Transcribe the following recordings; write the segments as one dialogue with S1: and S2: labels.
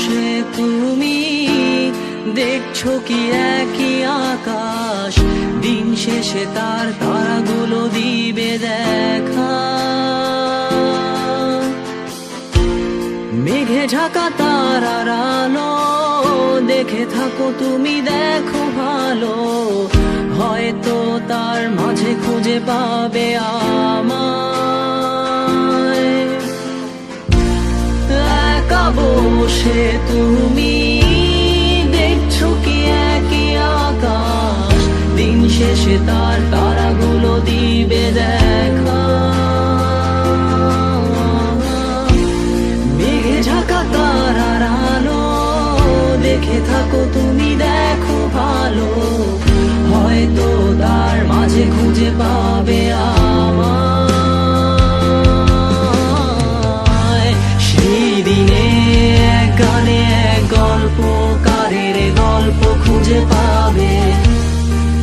S1: বসে তুমি দেখছো কি একই আকাশ, দিন শেষে তার তারাগুলো দিবে দেখা। মেঘে ঢাকা তারার আলো দেখে থাকো তুমি, দেখো ভালো, হয়তো তার মাঝে খুঁজে পাবে আমায়। একা বসে তুমি দেখছো কি একই আকাশ, দিন শেষে তার তারাগুলো দিবে দেখা। মেঘে ঢাকা তারার আলো দেখে থাকো তুমি, দেখো ভালো, হয়তো তার মাঝে খুঁজে পাবে আমায়। সেই দিনে এক গানে এক গল্পকারের গল্প খুঁজে পাবে,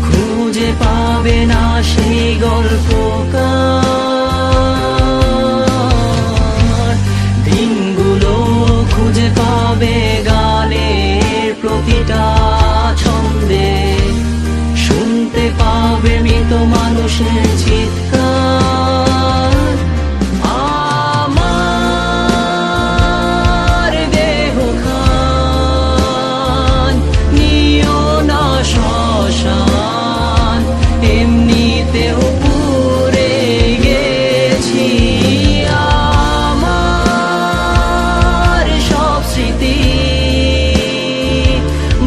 S1: খুঁজে পাবে না সেই গল্পকার। দিনগুলো খুঁজে পাবে গানের প্রতিটা ছন্দে, শুনতে পাবে মৃত মানুষের চিৎকার। আমার দেহ খান নিও না শ্মশান, এমনিতেও পুড়ে গেছি। আমার সব স্মৃতি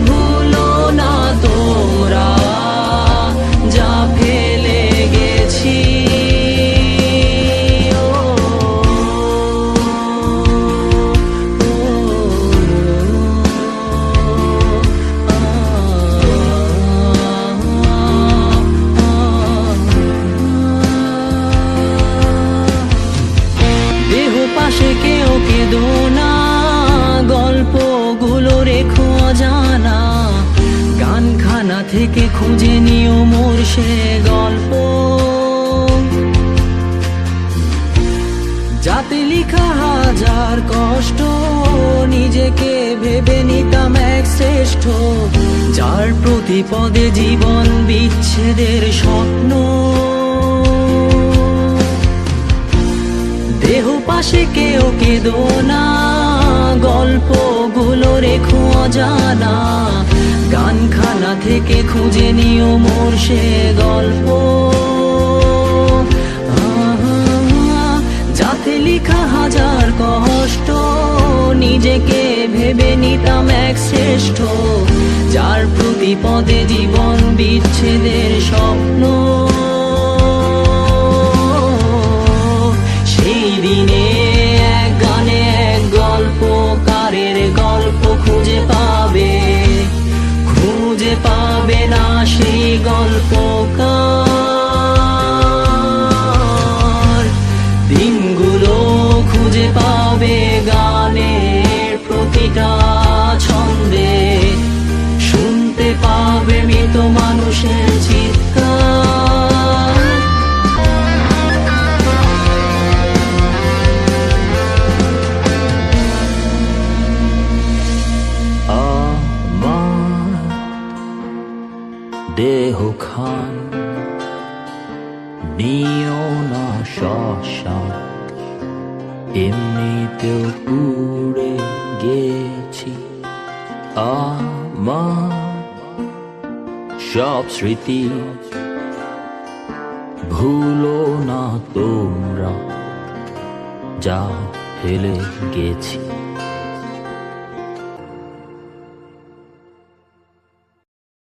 S1: ভুলো না তোমরা, যা ফেলে গেছি। দেহ পাশে কেউ কেঁদো না, গল্পগুলো রেখো অজানা, গানখানা থেকে খুঁজে নিও মোর সে গল্প, যাতে লিখা হাজার কষ্ট নিজেকে ভেবে নিতাম এক শ্রেষ্ঠ, যার প্রতি পদে জীবন বিচ্ছেদের স্বপ্ন। দেহ পাশে কেউ কেঁদো না, গল্পগুলো রেখো অজানা, গানখানা থেকে খুঁজে নিও মোর সে গল্প, যাতে লিখা হাজার কষ্ট নিজেকে ভেবে নিতাম এক শ্রেষ্ঠ, যার প্রতি পদে জীবন বিচ্ছেদের স্বপ্ন। সেই দিনে এক গানে এক গল্পকারের গল্প খুঁজে পাবে, খুঁজে পাবে না সেই গল্পকার। দিনগুলো খুঁজে পাবে গানের প্রতিটা ছন্দে, শুনতে পাবে মৃত মানুষের চিৎকার। আমার দেহ খান নিও না শ্মশান, এমনিতেও পুড়ে গেছি। আমার সব স্মৃতি ভুলো না তোমরা, যা ফেলে গেছি।